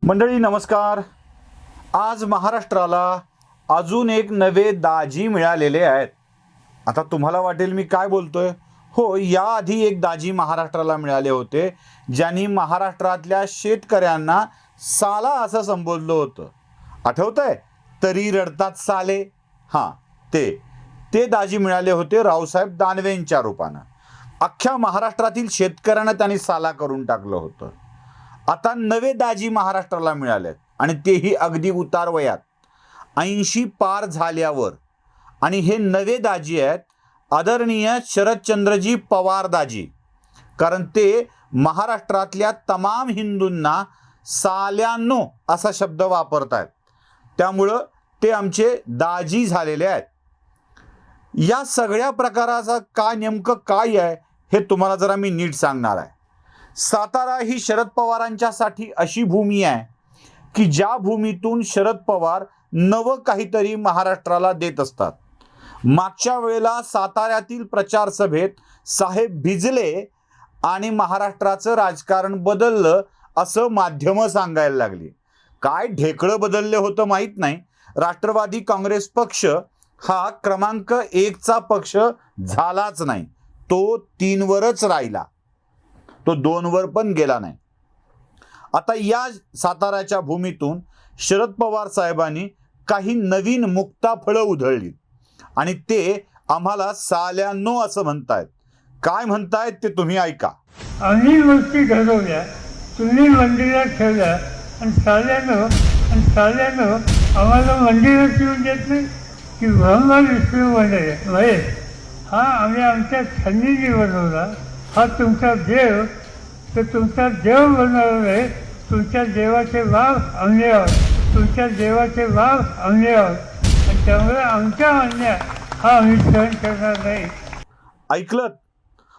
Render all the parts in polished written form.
मंडळी नमस्कार. आज महाराष्ट्राला अजून एक नवे दाजी मिळालेले आहेत. आता तुम्हाला वाटेल मी काय बोलतोय. हो, याआधी एक दाजी महाराष्ट्राला मिळाले होते ज्यांनी महाराष्ट्रातल्या शेतकऱ्यांना साला असं संबोधलं होतं. आठवतंय? तरी रडतात साले. हां, ते दाजी मिळाले होते रावसाहेब दानवेंच्या रूपानं. अख्ख्या महाराष्ट्रातील शेतकऱ्यांना त्यांनी साला करून टाकलं होतं. आता नवे दाजी महाराष्ट्राला मिळालेत आणि तेही अगदी उतार वयात 80 पार झाल्यावर. आणि हे नवे दाजी आहेत आदरणीय शरदचंद्रजी पवार दाजी. कारण ते महाराष्ट्रातल्या तमाम हिंदूंना साल्यांनो असा शब्द वापरतायत, त्यामुळं ते आमचे दाजी झालेले आहेत. या सगळ्या प्रकाराचा नेमकं काय आहे हे तुम्हाला जरा मी नीट सांगणार आहे. सातारा ही शरद पवारांच्यासाठी अशी भूमी आहे की ज्या भूमीतून शरद पवार नवं काहीतरी महाराष्ट्राला देत असतात. मागच्या वेळेला साताऱ्यातील प्रचार सभेत साहेब भिजले आणि महाराष्ट्राचं राजकारण बदललं असं माध्यमं सांगायला लागली. काय ढेकळं बदलले होतं माहीत नाही. राष्ट्रवादी काँग्रेस पक्ष हा क्रमांक 1चा पक्ष झालाच नाही. तो 3वरच राहिला. तो 2वर पण गेला नाही. आता या साताऱ्याच्या भूमीतून शरद पवार साहेबांनी काही नवीन मुक्ताफळं उधळली आणि ते आम्हाला साल्यांनो असं म्हणतायत. काय म्हणतायत ते तुम्ही ऐका. आम्ही मूर्ती घडवल्या, तुम्ही मंदिरात ठेवल्या आणि साल्यानं आम्हाला मंदिरात येऊन देत नाही की ब्रह्मा विष्णू महेश हा आम्ही आमच्या छंदीने बनवला. हा तुमचा देव, तर तुमचा देव बनवणार नाही. तुमच्या देवाचे वाघ आम्ही आहोत, तुमच्या देवाचे वाघ आम्ही आहोत आणि त्यामुळे आमच्या अन्याय हा आम्ही सहन करणार नाही. ऐकलत?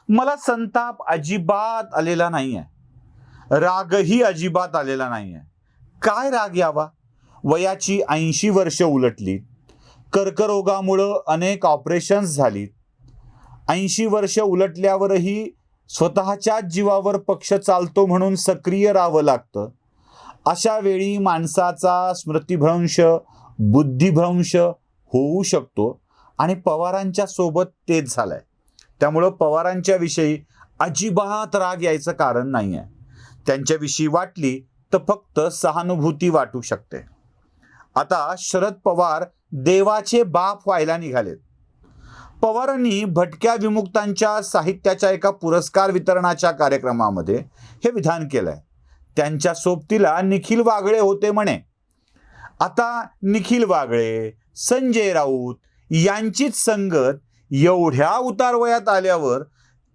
मला संताप अजिबात आलेला नाही आहे. रागही अजिबात आलेला नाही आहे. काय राग यावा? वयाची 80 वर्ष उलटली. कर्करोगामुळं अनेक ऑपरेशन्स झालीत. 80 वर्ष उलटल्यावरही स्वतःच्याच जीवावर पक्ष चालतो म्हणून सक्रिय राहावं लागतं. अशा वेळी माणसाचा स्मृतिभ्रंश, बुद्धिभ्रंश होऊ शकतो आणि पवारांच्या सोबत तेच झालंय. त्यामुळं पवारांच्या विषयी अजिबात राग यायचं कारण नाही आहे. त्यांच्याविषयी वाटली तर फक्त सहानुभूती वाटू शकते. आता शरद पवार देवाचे बाप व्हायला निघालेत. पवारांनी भटक्या विमुक्तांच्या साहित्याच्या एका पुरस्कार वितरणाच्या कार्यक्रमामध्ये हे विधान केलंय. त्यांच्या सोबतीला निखिल वागळे होते म्हणे. आता निखिल वागळे, संजय राऊत यांचीच संगत एवढ्या उतार वयात आल्यावर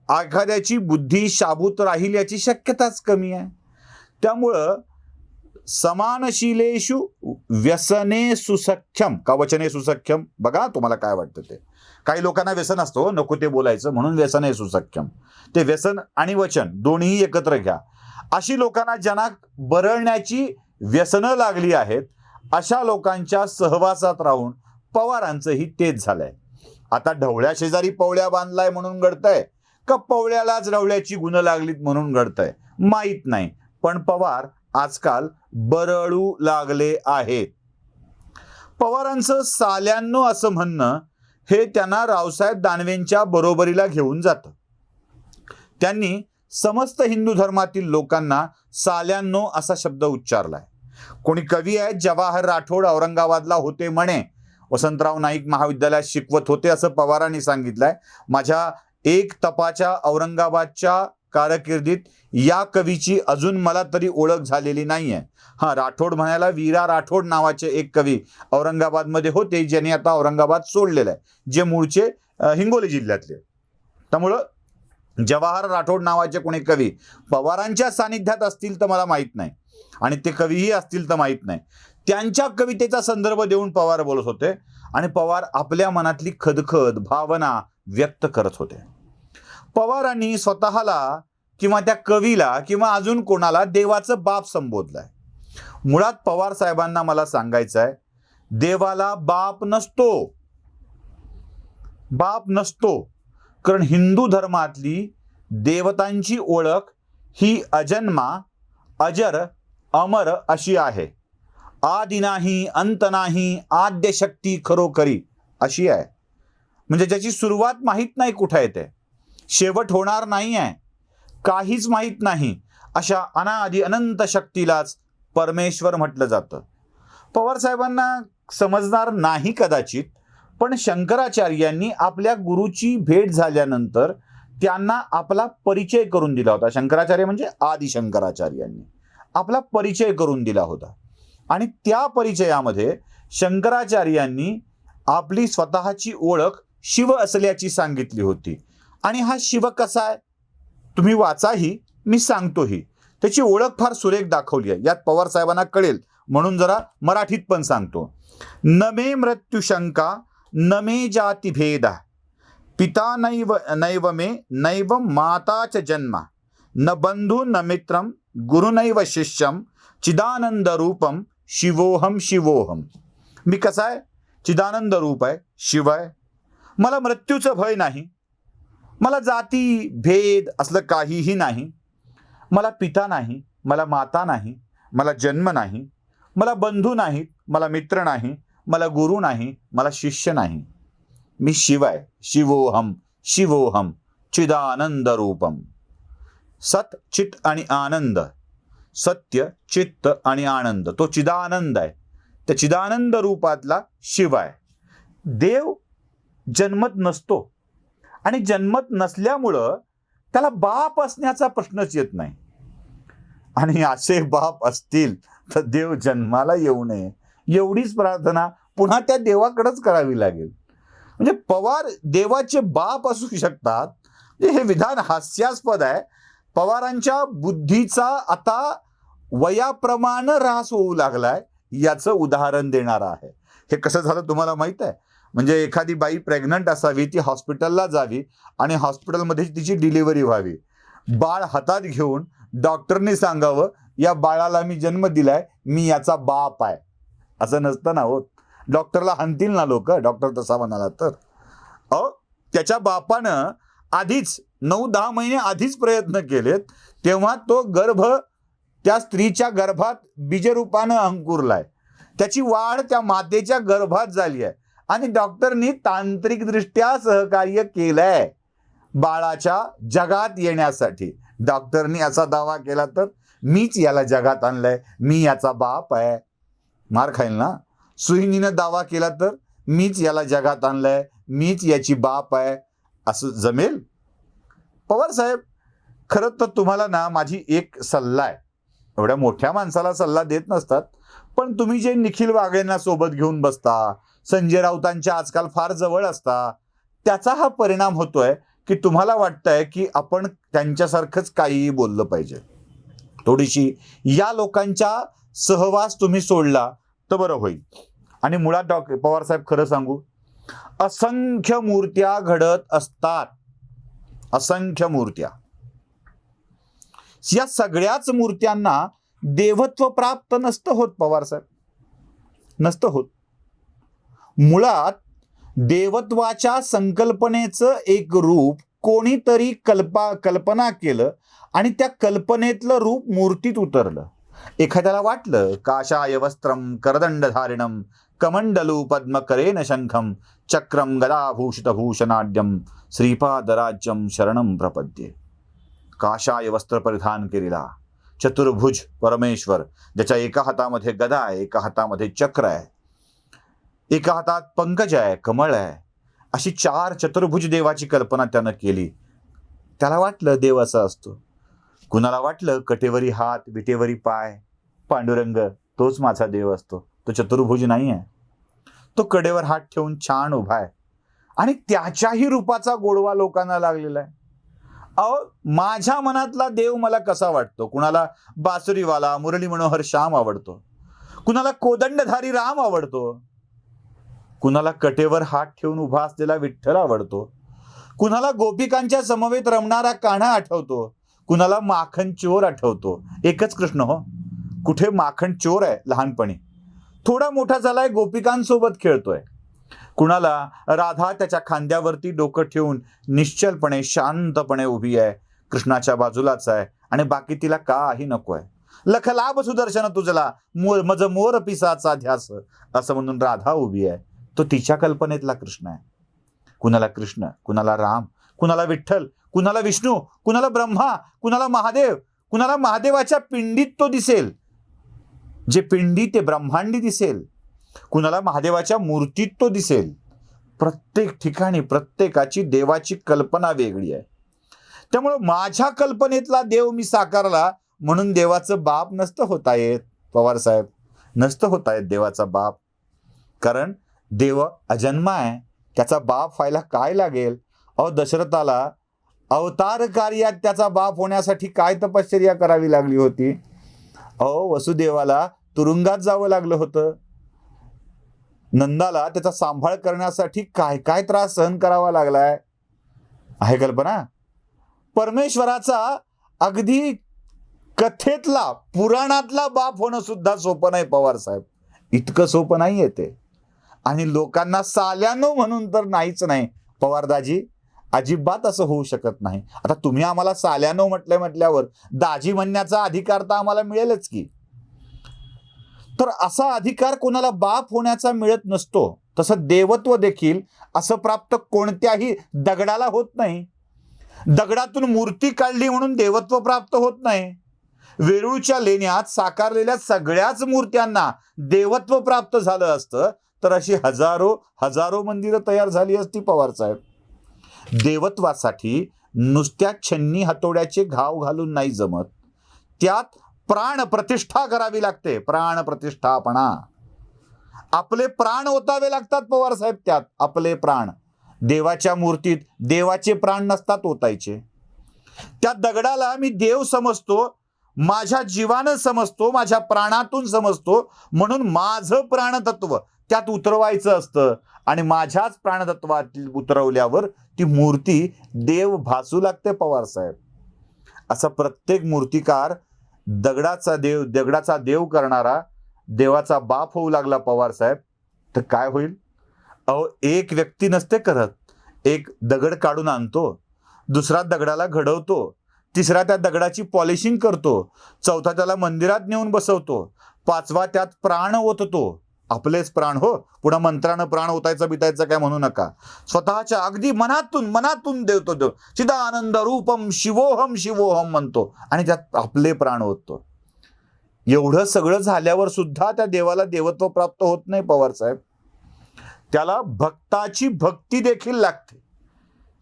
एखाद्याची बुद्धी शाबूत राहील याची शक्यताच कमी आहे. त्यामुळं समानशीलेषु व्यसने सुसख्यम का वचने सुसख्यम, बघा तुम्हाला काय वाटतं ते. काही लोकांना व्यसन असतो, नको ते बोलायचं म्हणून व्यसने सुसख्यम. ते व्यसन आणि वचन दोन्ही एकत्र घ्या. अशी लोकांना ज्यांना बरळण्याची व्यसनं लागली आहेत अशा लोकांच्या सहवासात राहून पवारांचंही तेच झालंय. आता ढवळ्या शेजारी पवळ्या बांधलाय म्हणून घडतंय का पवळ्यालाच ढवळ्याची गुण लागलीत म्हणून घडतंय माहीत नाही, पण पवार आजकाल बरळू लागले आहेत. पवारांचं साल्यांनो असं म्हणणं हे त्यांना रावसाहेब दानवेंच्या बरोबरीला घेऊन जातं. त्यांनी समस्त हिंदू धर्मातील लोकांना साल्यांनो असा शब्द उच्चारलाय. कोणी कवी आहेत जवाहर राठोड औरंगाबादला होते म्हणे. वसंतराव नाईक महाविद्यालयात शिकवत होते असं पवारांनी सांगितलंय. माझ्या एक तपाच्या औरंगाबादच्या कारकिर्दीत या कवीची अजून मला तरी ओळख झालेली नाहीये. हा, राठोड म्हणायला वीरा राठोड नावाचे एक कवी औरंगाबादमध्ये होते ज्यांनी आता औरंगाबाद सोडलेलं आहे, जे मूळचे हिंगोली जिल्ह्यातले. त्यामुळं जवाहर राठोड नावाचे कोणी कवी पवारांच्या सानिध्यात असतील तर मला माहीत नाही आणि ते कवीही असतील तर माहीत नाही. त्यांच्या कवितेचा संदर्भ देऊन पवार बोलत होते आणि पवार आपल्या मनातली खदखद भावना व्यक्त करत होते. पवारांनी स्वतःला किंवा त्या कवीला किंवा अजून कोणाला देवाचं बाप संबोधलंय. मुळात पवार साहेबांना मला सांगायचं आहे, देवाला बाप नसतो. बाप नसतो. कारण हिंदू धर्मातली देवतांची ओळख ही अजन्मा, अजर अमर अशी आहे. आदि नाही अंत नाही, आद्य शक्ती खरोखरी अशी आहे. म्हणजे ज्याची सुरुवात माहीत नाही कुठे येते, शेवट होणार नाही आहे, काहीच माहीत नाही, अशा अनादि अनंत शक्तीलाच परमेश्वर म्हटलं जातं. पवार साहेबांना समजणार नाही कदाचित, पण शंकराचार्यांनी आपल्या गुरुची भेट झाल्यानंतर त्यांना आपला परिचय करून दिला होता. शंकराचार्य म्हणजे आदि शंकराचार्यांनी आपला परिचय करून दिला होता. आणि त्या परिचयामध्ये शंकराचार्यांनी आपली स्वतःची ओळख शिव असल्याची सांगितली होती. आणि हा शिव कसा आहे तुम्ही वाचाही, मी सांगतोही. त्याची ओळख फार सुरेख दाखवली आहे. यात पवार साहेबांना कळेल म्हणून जरा मराठीत पण सांगतो. न मे मृत्यू शंका न मे जाती भेदा, पिता नैव नैव मे नैव माता च जन्मा, न बंधू न मित्रम गुरुनैव शिष्यम, चिदानंद रूपम शिवोहम शिवोहम. मी कसा आहे? चिदानंद रूप आहे, शिव आहे. मला मृत्यूचं भय नाही, मला जाती भेद असलं काहीही नाही, मला पिता नाही, मला माता नाही, मला जन्म नाही, मला बंधू नाहीत, मला मित्र नाही, मला गुरु नाही, मला शिष्य नाही. मी शिव आहे, शिवोहम शिवोहम चिदानंद रूपम. सत चित आणि आनंद, सत्य चित्त आणि आनंद, तो चिदानंद आहे. त्या चिदानंद रूपातला शिव आहे. देव जन्मत नसतो आणि जन्मत नसल्यामुळं त्याला बाप असण्याचा प्रश्नच येत नाही. आणि असे बाप असतील तर देव जन्माला येऊ नये एवढीच प्रार्थना पुन्हा त्या देवाकडेच करावी लागेल. म्हणजे पवार देवाचे बाप असू शकतात. हे विधान हास्यास्पद आहे. पवारांच्या बुद्धीचा आता वयाप्रमाणे ऱ्हास होऊ लागलाय याचं उदाहरण देणारं आहे. हे कसं झालं तुम्हाला माहित आहे? म्हणजे एखादी बाई प्रेग्नंट असावी, ती हॉस्पिटलला जावी आणि हॉस्पिटलमध्ये तिची डिलिव्हरी व्हावी. बाळ हातात घेऊन डॉक्टरने सांगावं, या बाळाला मी जन्म दिलाय, मी याचा बाप आहे. असं नसतं ना होत. डॉक्टरला हाणतील ना लोक, डॉक्टर तसा म्हणाला तर. त्याच्या बापानं आधीच 9-10 महिने आधीच प्रयत्न केलेत, तेव्हा तो गर्भ त्या स्त्रीच्या गर्भात बीजरूपानं अंकुरलाय. त्याची वाढ त्या मातेच्या गर्भात झाली आहे आणि डॉक्टरनी तांत्रिकदृष्ट्या सहकार्य केलंय बाळाच्या जगात येण्यासाठी. डॉक्टरनी असा दावा केला तर मीच याला जगात आणलंय, मी याचा बाप आहे, मार खाईल ना. सुईनीनं दावा केला तर मीच याला जगात आणलंय, मीच याची बाप आहे, असं जमेल? पवार साहेब, खरं तर तुम्हाला ना माझी एक सल्ला आहे. एवढ्या मोठ्या माणसाला सल्ला देत नसतात, पण तुम्ही जे निखिल वाघेंना सोबत घेऊन बसता, संजय राऊतांच्या आजकाल फार जवळ असता, त्याचा हा परिणाम होतोय की तुम्हाला वाटतंय की आपण त्यांच्यासारखंच काहीही बोललं पाहिजे. थोडीशी या लोकांच्या सहवास तुम्ही सोडला तर बरं होईल. आणि मुळात पवार साहेब, खरं सांगू, असंख्य मूर्त्या घडत असतात, असंख्य मूर्त्या. या सगळ्याच मूर्त्यांना देवत्व प्राप्त नसतं होत पवार साहेब, नसतं होत. मुळात देवत्वाच्या संकल्पनेचं एक रूप कोणीतरी कल्पना केलं आणि त्या कल्पनेतलं रूप मूर्तीत उतरलं. एखाद्याला वाटलं काशाय वस्त्रम करदंडधारिणम कमंडलू पद्मकरेण शंखम चक्रम गदाभूषित भूषणाढ्यम श्रीपादराज्यम शरणम प्रपद्ये. काशाय वस्त्र परिधान केलेला चतुर्भुज परमेश्वर, ज्याच्या एका हातामध्ये गदा आहे, एका हातामध्ये चक्र आहे, एका हातात पंकज आहे, कमळ आहे, अशी 4 चतुर्भुज देवाची कल्पना त्यानं केली. त्याला वाटलं देव असा असतो. कुणाला वाटलं कटेवरी हात, विटेवरी पाय, पांडुरंग तोच माझा देव असतो. तो चतुर्भुज नाही आहे, तो कडेवर हात ठेवून छान उभा आहे आणि त्याच्याही रूपाचा गोडवा लोकांना लागलेला आहे. माझ्या मनातला देव मला कसा वाटतो? कुणाला बासुरीवाला मुरली मनोहर श्याम आवडतो, कुणाला कोदंडधारी राम आवडतो, कुणाला कटेवर हात ठेवून उभा असलेला विठ्ठल आवडतो, कुणाला गोपिकांच्या समवेत रमणारा कान्हा आठवतो, कुणाला माखन चोर आठवतो. एकच कृष्ण हो, कुठे माखन चोर आहे लहानपणी, थोडा मोठा झालाय गोपिकांसोबत खेळतोय. कुणाला राधा त्याच्या खांद्यावरती डोकं ठेवून निश्चलपणे शांतपणे उभी आहे, कृष्णाच्या बाजूलाच आहे आणि बाकी तिला काही नको आहे. लख लाभ सुदर्शन तुझला मज मोर पिसाचा ध्यास, असं म्हणून राधा उभी आहे. तो तिच्या कल्पनेतला कृष्ण आहे. कुणाला कृष्ण, कुणाला राम, कुणाला विठ्ठल, कुणाला विष्णू, कुणाला ब्रह्मा, कुणाला महादेव, कुणाला महादेवाच्या पिंडीत तो दिसेल, जे पिंडी ते ब्रह्मांडी दिसेल, कुणाला महादेवाच्या मूर्तीत तो दिसेल. प्रत्येक ठिकाणी प्रत्येकाची देवाची कल्पना वेगळी आहे. त्यामुळे माझ्या कल्पनेतला देव मी साकारला म्हणून देवाचं बाप नसतं होता येत. पवार साहेब, नसतं होता येत देवाचा बाप. कारण देव अजन्मा आहे, त्याचा बाप व्हायला काय लागेल? अहो, दशरथाला अवतार कार्यात त्याचा बाप होण्यासाठी काय तपश्चर्या करावी लागली होती? अहो, वसुदेवाला तुरुंगात जावं लागलं होतं. नंदाला त्याचा सांभाळ करण्यासाठी काय काय त्रास सहन करावा लागलाय. आहे कल्पना? परमेश्वराचा अगदी कथेतला, पुराणातला बाप होणं सुद्धा सोपं नाही पवार साहेब. इतकं सोपं नाहीये ते. आणि लोकांना साल्यानो म्हणून तर नाहीच नाही पवारदाजी, अजिबात असं होऊ शकत नाही. आता तुम्ही आम्हाला साल्यानो म्हटल्यावर दाजी म्हणण्याचा अधिकार तर आम्हाला मिळेलच की. तर असा अधिकार कोणाला बाप होण्याचा मिळत नसतो. तसं देवत्व देखील असं प्राप्त कोणत्याही दगडाला होत नाही. दगडातून मूर्ती काढली म्हणून देवत्व प्राप्त होत नाही. वेरूळच्या लेण्यात साकारलेल्या सगळ्याच मूर्त्यांना देवत्व प्राप्त झालं असतं तर अशी हजारो हजारो मंदिरं तयार झाली असती पवार साहेब. देवत्वासाठी नुसत्या छन्नी हातोड्याचे घाव घालून नाही जमत. त्यात प्राण प्रतिष्ठा करावी लागते. प्राण प्रतिष्ठापणा. आपले प्राण ओतावे लागतात पवार साहेब. त्यात आपले प्राण. देवाच्या मूर्तीत देवाचे प्राण नसतात ओतायचे. त्या दगडाला मी देव समजतो, माझ्या जीवानं समजतो, माझ्या प्राणातून समजतो, म्हणून माझं प्राणतत्व त्यात उतरवायचं असतं. आणि माझ्याच प्राणतत्वात उतरवल्यावर ती मूर्ती देव भासू लागते पवार साहेब. असा प्रत्येक मूर्तिकार दगडाचा देव करणारा देवाचा बाप होऊ लागला पवार साहेब, तर काय होईल? अहो, एक व्यक्ती नसते करत. एक दगड काढून आणतो, दुसरा दगडाला घडवतो, तिसरा त्या दगडाची पॉलिशिंग करतो, चौथा त्याला मंदिरात नेऊन बसवतो, पाचवा त्यात प्राण ओततो. आपलेच प्राण हो, पुन्हा मंत्रानं प्राण ओतायचं बितायचं काय म्हणू नका. स्वतःच्या अगदी मनातून देवतो देव. चिदानंद रूपम शिवोहम शिवोहम म्हणतो आणि त्यात आपले प्राण ओततो. एवढं सगळं झाल्यावर सुद्धा त्या देवाला देवत्व प्राप्त होत नाही पवार साहेब. त्याला भक्ताची भक्ती देखील लागते.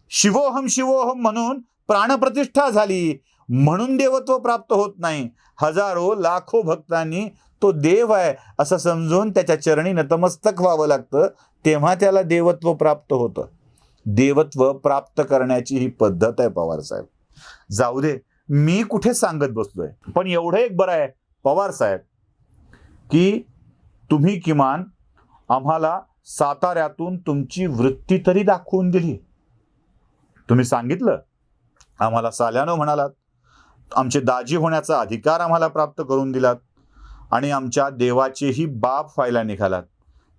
शिवोहम शिवोहम म्हणून प्राणप्रतिष्ठा झाली म्हणून देवत्व प्राप्त होत नाही. हजारो लाखो भक्तांनी तो देव आहे असं समजून त्याच्या चरणी नतमस्तक व्हावं लागतं, तेव्हा त्याला देवत्व प्राप्त होतं. देवत्व प्राप्त करण्याची ही पद्धत आहे पवार साहेब. जाऊ दे, मी कुठे सांगत बसलोय. पण एवढं एक बरं आहे पवार साहेब की तुम्ही किमान आम्हाला साताऱ्यातून तुमची वृत्ती तरी दाखवून दिली. तुम्ही सांगितलं, आम्हाला साल्यानो म्हणालात, आमचे दाजी होण्याचा अधिकार आम्हाला प्राप्त करून दिलात आणि आमच्या देवाचेही बाप व्हायला निघालात.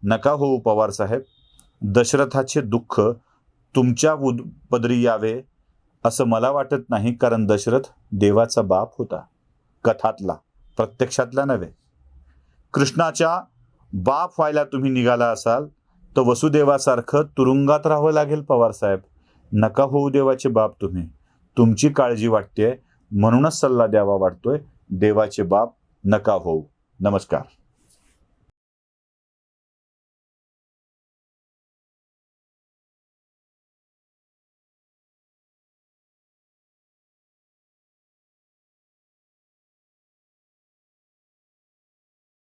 नका होऊ पवार साहेब. दशरथाचे दुःख तुमच्या पदरी यावे असं मला वाटत नाही. कारण दशरथ देवाचा बाप होता, कथातला, प्रत्यक्षातला नव्हे. कृष्णाच्या बाप व्हायला तुम्ही निघाला असाल तर वसुदेवासारखं तुरुंगात राहावं लागेल पवार साहेब. नका होऊ देवाचे बाप तुम्ही. तुमची काळजी वाटते म्हणूनच सल्ला द्यावा वाटतोय. देवाचे बाप नका होऊ. नमस्कार.